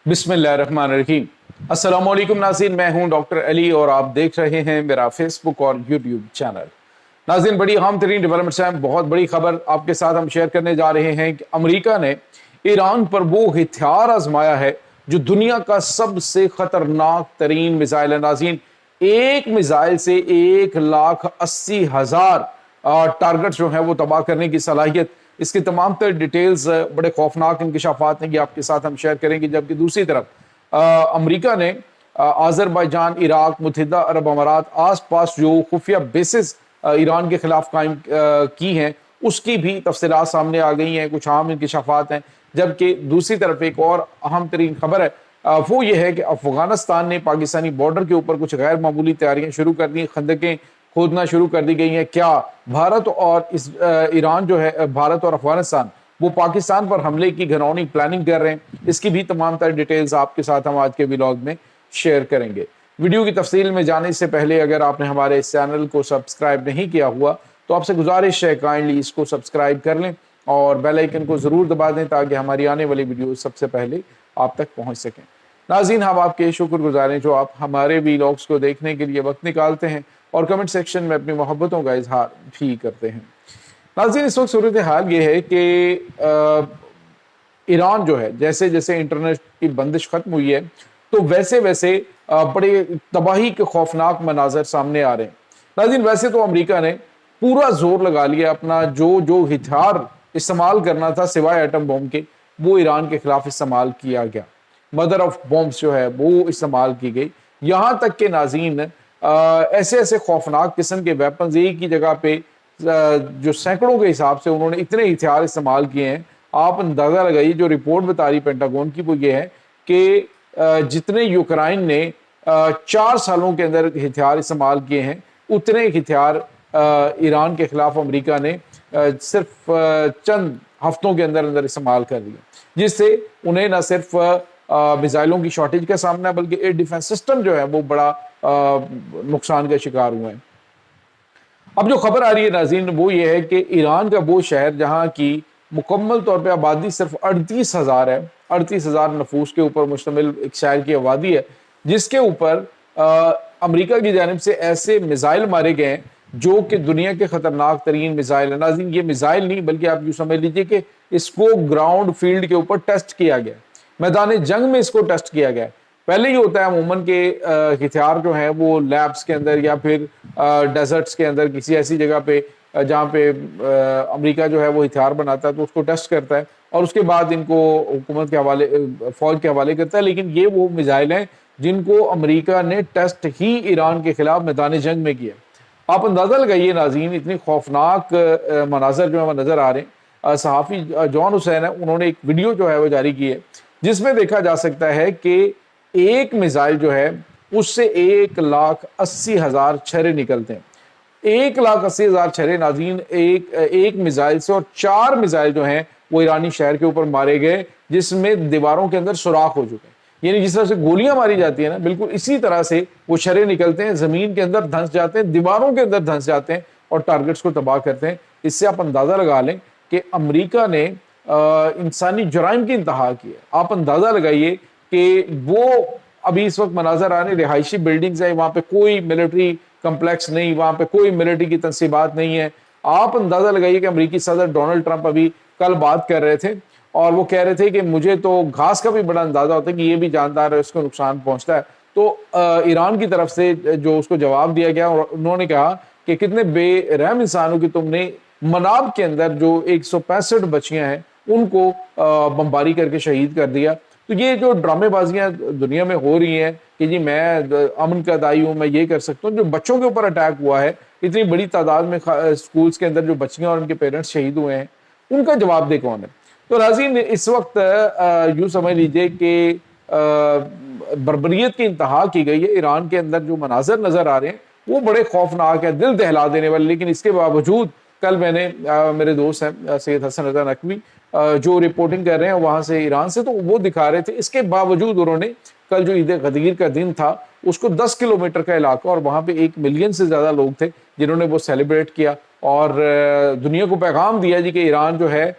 बिस्मिल्लाहिर्रहमानिर्रहीम। अस्सलामुअलैकुम नाज़रीन, मैं हूं डॉक्टर अली और आप देख रहे हैं मेरा फेसबुक और यूट्यूब चैनल। नाज़रीन, बड़ी अहम तरीन डेवलपमेंट्स हैं, बहुत बड़ी खबर आपके साथ हम शेयर करने जा रहे हैं कि अमेरिका ने ईरान पर वो हथियार आजमाया है जो दुनिया का सबसे खतरनाक तरीन मिसाइल है। नाज़रीन, एक मिसाइल से 1,80,000 टारगेट जो है वो तबाह करने की सलाहियत। इसकी तमाम तर डिटेल्स, बड़े खौफनाक इंकशाफात हैं कि आपके साथ हम शेयर करेंगे। जबकि दूसरी तरफ अमेरिका ने आज़रबाईजान, इराक, मुत्तहिदा अरब अमारात आस-पास जो खुफिया बेसिस ईरान के खिलाफ कायम की हैं, उसकी भी तफसीलात सामने आ गई हैं, कुछ अहम इंकशाफात हैं। जबकि दूसरी तरफ एक और अहम तरीन खबर है, वो ये है कि अफगानिस्तान ने पाकिस्तानी बॉर्डर के ऊपर कुछ गैर मामूली तैयारियां शुरू कर दी, खंदकें खोदना शुरू कर दी गई हैं। क्या भारत और ईरान जो है, भारत और अफगानिस्तान, वो पाकिस्तान पर हमले की घिनौनी प्लानिंग कर रहे हैं? इसकी भी तमाम तरह डिटेल्स आपके साथ हम आज के व्लॉग में शेयर करेंगे। वीडियो की तफसील में जाने से पहले अगर आपने हमारे इस चैनल को सब्सक्राइब नहीं किया हुआ तो आपसे गुजारिश है काइंडली इसको सब्सक्राइब कर लें और बेल आइकन को ज़रूर दबा दें ताकि हमारी आने वाली वीडियो सबसे पहले आप तक पहुँच सकें। नाज़रीन, हम आपके शुक्रगुजार हैं जो आप हमारे व्लॉग्स को देखने के लिए वक्त निकालते हैं और कमेंट सेक्शन में अपनी मोहब्बतों का इजहार भी करते हैं। नाज़रीन, इस वक्त सूरत हाल ये है कि ईरान जो है, जैसे जैसे इंटरनेट की बंदिश खत्म हुई है तो वैसे वैसे बड़े तबाही के खौफनाक मनाजर सामने आ रहे हैं। नाज़रीन, वैसे तो अमेरिका ने पूरा जोर लगा लिया, अपना जो जो हथियार इस्तेमाल करना था सिवाय एटम बम के वो ईरान के खिलाफ इस्तेमाल किया गया। मदर ऑफ बॉम्ब्स जो है वो इस्तेमाल की गई। यहाँ तक के नाज़रीन ऐसे ऐसे खौफनाक किस्म के वेपन्स एक ही जगह पे जो सैकड़ों के हिसाब से उन्होंने इतने हथियार इस्तेमाल किए हैं। आप अंदाज़ा लगाइए, जो रिपोर्ट बता रही पेंटागन की वो ये है कि जितने यूक्रेन ने 4 सालों के अंदर हथियार इस्तेमाल किए हैं, उतने हथियार ईरान के खिलाफ अमेरिका ने सिर्फ चंद हफ्तों के अंदर अंदर इस्तेमाल कर दिए, जिससे उन्हें न सिर्फ मिसाइलों की शॉर्टेज का सामना बल्कि एयर डिफेंस सिस्टम जो है वो बड़ा नुकसान का शिकार हुए हैं। अब जो खबर आ रही है नाज़रीन वो ये है कि ईरान का वो शहर जहां की मुकम्मल तौर पे आबादी सिर्फ 38,000 है, 38,000 नफूस के ऊपर मुश्तमिल एक शहर की आबादी है, जिसके ऊपर अमेरिका की जानिब से ऐसे मिसाइल मारे गए हैं जो कि दुनिया के खतरनाक तरीन मिसाइल है। नाज़रीन, ये मिसाइल नहीं बल्कि आप यूँ समझ लीजिए कि इसको ग्राउंड फील्ड के ऊपर टेस्ट किया गया, मैदान जंग में इसको टेस्ट किया गया। पहले ही होता है अमूमन के हथियार जो हैं वो लैब्स के अंदर या फिर डेजर्ट्स के अंदर किसी ऐसी जगह पे जहाँ पे अमेरिका जो है वो हथियार बनाता है तो उसको टेस्ट करता है और उसके बाद इनको हुकूमत के हवाले, फौज के हवाले करता है। लेकिन ये वो मिसाइल हैं जिनको अमेरिका ने टेस्ट ही ईरान के खिलाफ मैदान जंग में किया। आप अंदाज़ा लगाइए नाज़रीन, इतनी खौफनाक मनाजर जो है वो नज़र आ रहे हैं। सहाफ़ी जॉन हुसैन है, उन्होंने एक वीडियो जो है वो जारी की है जिसमें देखा जा सकता है कि एक मिसाइल जो है उससे 1,80,000 छर्रे निकलते हैं। 1,80,000 छर्रे नाज़रीन एक मिसाइल से, और 4 मिसाइल जो हैं वो ईरानी शहर के ऊपर मारे गए जिसमें दीवारों के अंदर सुराख हो चुके हैं। यानी जिस तरह से गोलियां मारी जाती है ना, बिल्कुल इसी तरह से वो छर्रे निकलते हैं, जमीन के अंदर धंस जाते हैं, दीवारों के अंदर धंस जाते हैं और टारगेट्स को तबाह करते हैं। इससे आप अंदाजा लगा लें कि अमेरिका ने इंसानी जुराइम की इंतहा की है। आप अंदाजा लगाइए कि वो अभी इस वक्त मनाजर आने रिहायशी बिल्डिंग्स है, वहां पे कोई मिलिट्री कम्प्लेक्स नहीं, वहां पे कोई मिलिट्री की तनसीबात नहीं है। आप अंदाजा लगाइए कि अमेरिकी सदर डोनाल्ड ट्रंप अभी कल बात कर रहे थे और वो कह रहे थे कि मुझे तो घास का भी बड़ा अंदाजा होता है कि ये भी जानदार है, उसको नुकसान पहुंचता है। तो ईरान की तरफ से जो उसको जवाब दिया गया, और उन्होंने कहा कि कितने बेरहम इंसानों की तुमने मनाब के अंदर जो 165 बच्चियां हैं उनको बमबारी करके शहीद कर दिया। तो ये जो ड्रामेबाजियां दुनिया में हो रही हैं कि जी मैं अमन का दाई हूँ, मैं ये कर सकता हूँ, जो बच्चों के ऊपर अटैक हुआ है, इतनी बड़ी तादाद में स्कूल्स के अंदर जो बच्चियां और उनके पेरेंट्स शहीद हुए हैं, उनका जवाब दे कौन है? तो नाज़रीन, इस वक्त यूँ समझ लीजिए कि बर्बरियत की इंतहा की गई है। ईरान के अंदर जो मनाजर नजर आ रहे हैं वो बड़े खौफनाक है, दिल दहला देने वाले। लेकिन इसके बावजूद कल मैंने मेरे दोस्त हैं सैयद हसन रज़ा नकवी जो रिपोर्टिंग कर रहे हैं वहां से ईरान से, तो वो दिखा रहे थे। इसके बावजूद उन्होंने कल जो ईद गदीर का दिन था उसको 10 किलोमीटर का इलाका और वहां पे 1 मिलियन से ज्यादा लोग थे जिन्होंने वो सेलिब्रेट किया और दुनिया को पैगाम दिया जी कि ईरान जो है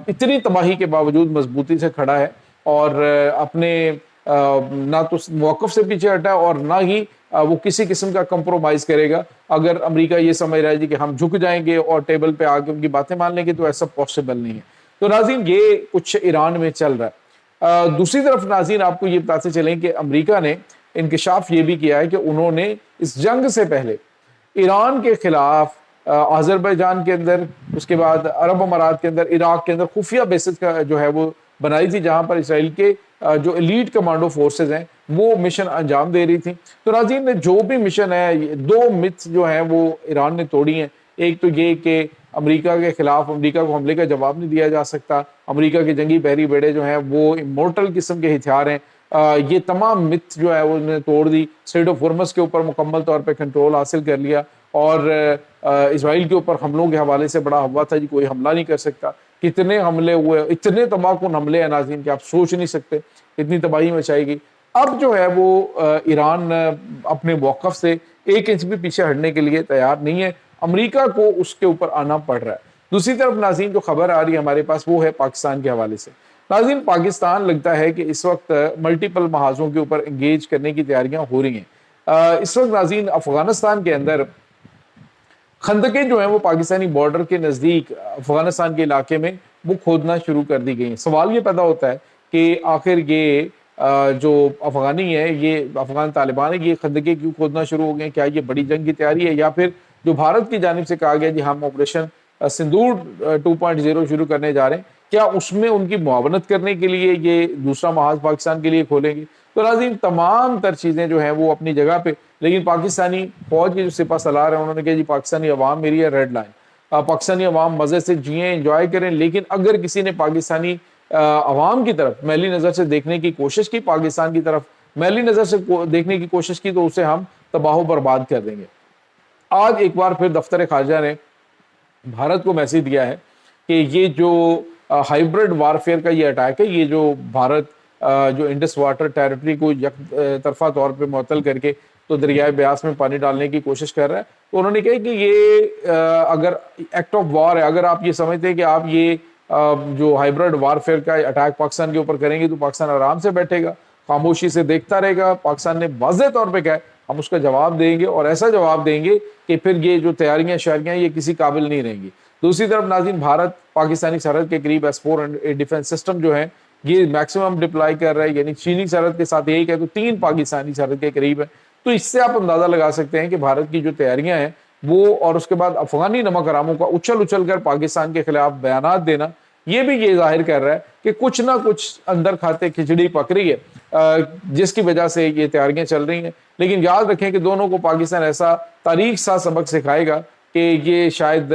इतनी तबाही के बावजूद मजबूती से खड़ा है اور اپنے نہ تو موقف سے پیچھے ہٹا اور نہ ہی وہ کسی قسم کا کمپرومائز کرے گا. اگر امریکہ یہ سمجھ رہا ہے جی کہ ہم جھک جائیں گے اور ٹیبل پہ آ کے ان کی باتیں مان لیں گے تو ایسا پاسبل نہیں ہے. تو ناظرین یہ کچھ ایران میں چل رہا ہے. دوسری طرف ناظرین آپ کو یہ بتاتے چلیں کہ امریکہ نے انکشاف یہ بھی کیا ہے کہ انہوں نے اس جنگ سے پہلے ایران کے خلاف آذربائیجان کے اندر، اس کے بعد عرب امارات کے اندر، عراق کے اندر خفیہ بیسز کا جو ہے وہ بنائی تھی، جہاں پر اسرائیل کے جو ایلیٹ کمانڈو فورسز ہیں وہ مشن انجام دے رہی تھی. تو ناظرین جو بھی مشن ہے، دو متھ جو ہیں وہ ایران نے توڑی ہیں. ایک تو یہ کہ امریکہ کے خلاف امریکہ کو حملے کا جواب نہیں دیا جا سکتا، امریکہ کے جنگی بحری بیڑے جو ہیں وہ امورٹل قسم کے ہتھیار ہیں. یہ تمام متھ جو ہے وہ انہوں نے توڑ دی. اسٹریٹ آف ہرمز کے اوپر مکمل طور پہ کنٹرول حاصل کر لیا، اور اسرائیل کے اوپر حملوں کے حوالے سے بڑا ہوا تھا جی کوئی حملہ نہیں کر سکتا. کتنے حملے ہوئے، اتنے تباہ کن حملے ہیں ناظرین کہ آپ سوچ نہیں سکتے، اتنی تباہی مچائی گئی. اب جو ہے وہ ایران اپنے موقف سے ایک انچ بھی پیچھے ہٹنے کے لیے تیار نہیں ہے، امریکہ کو اس کے اوپر آنا پڑ رہا ہے. دوسری طرف ناظرین جو خبر آ رہی ہے ہمارے پاس وہ ہے پاکستان کے حوالے سے. ناظرین پاکستان لگتا ہے کہ اس وقت ملٹیپل محاذوں کے اوپر انگیج کرنے کی تیاریاں ہو رہی ہیں. اس وقت ناظرین افغانستان کے اندر خندقیں جو ہیں وہ پاکستانی بارڈر کے نزدیک افغانستان کے علاقے میں وہ کھودنا شروع کر دی گئی ہیں. سوال یہ پیدا ہوتا ہے کہ آخر یہ جو افغانی ہے، یہ افغان طالبان ہے، یہ خندقیں کیوں کھودنا شروع ہو گئے؟ کیا یہ بڑی جنگ کی تیاری ہے، یا پھر جو بھارت کی جانب سے کہا گیا جی ہم آپریشن سندور 2.0 شروع کرنے جا رہے ہیں، کیا اس میں ان کی معاونت کرنے کے لیے یہ دوسرا محاذ پاکستان کے لیے کھولیں گے؟ تو ناظرین تمام تر چیزیں جو ہیں وہ اپنی جگہ پہ، لیکن پاکستانی فوج کے جو سپہ سالار ہیں انہوں نے کہا جی پاکستانی عوام میری ہے ریڈ لائن، پاکستانی عوام مزے سے جئیں، انجوائے کریں، لیکن اگر کسی نے پاکستانی عوام کی طرف میلی نظر سے دیکھنے کی کوشش کی، پاکستان کی طرف میلی نظر سے دیکھنے کی کوشش کی، تو اسے ہم تباہ و برباد کر دیں گے. آج ایک بار پھر دفتر خارجہ نے بھارت کو میسج دیا ہے کہ یہ جو ہائیبرڈ وارفیئر کا یہ اٹیک ہے، یہ جو بھارت جو انڈس واٹر ٹیریٹری کو یک طرفہ طور پہ معطل کر کے تو دریائے بیاس میں پانی ڈالنے کی کوشش کر رہا ہے، تو انہوں نے کہا کہ یہ اگر ایکٹ آف وار ہے، اگر آپ یہ سمجھتے ہیں کہ آپ یہ جو ہائیبرڈ وارفیئر کا اٹیک پاکستان کے اوپر کریں گے تو پاکستان آرام سے بیٹھے گا، خاموشی سے دیکھتا رہے گا. پاکستان نے واضح طور پہ کہا ہے ہم اس کا جواب دیں گے، اور ایسا جواب دیں گے کہ پھر یہ جو تیاریاں شیاریاں یہ کسی قابل نہیں رہیں گی. دوسری طرف ناظرین بھارت پاکستانی سرحد کے قریب S-400 ڈیفنس سسٹم جو ہے یہ میکسیمم ڈپلائی کر رہا ہے، یعنی چینی سرحد کے ساتھ یہی کہ تو 3 پاکستانی سرحد کے قریب ہے. تو اس سے آپ اندازہ لگا سکتے ہیں کہ بھارت کی جو تیاریاں ہیں وہ، اور اس کے بعد افغانی نمک حراموں کا اچھل اچھل کر پاکستان کے خلاف بیانات دینا، یہ بھی یہ ظاہر کر رہا ہے کہ کچھ نہ کچھ اندر کھاتے کھچڑی پک رہی ہے، جس کی وجہ سے یہ تیاریاں چل رہی ہیں. لیکن یاد رکھیں کہ دونوں کو پاکستان ایسا تاریخ سا سبق سکھائے گا کہ یہ شاید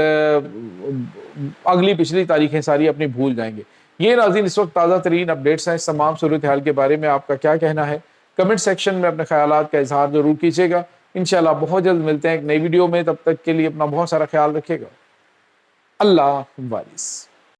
اگلی پچھلی تاریخیں ساری اپنی بھول جائیں گے. یہ ناظرین اس وقت تازہ ترین اپڈیٹس ہیں. اس تمام صورتحال کے بارے میں آپ کا کیا کہنا ہے؟ کمنٹ سیکشن میں اپنے خیالات کا اظہار ضرور کیجیے گا. انشاءاللہ بہت جلد ملتے ہیں ایک نئی ویڈیو میں، تب تک کے لیے اپنا بہت سارا خیال رکھیے گا. اللہ حافظ.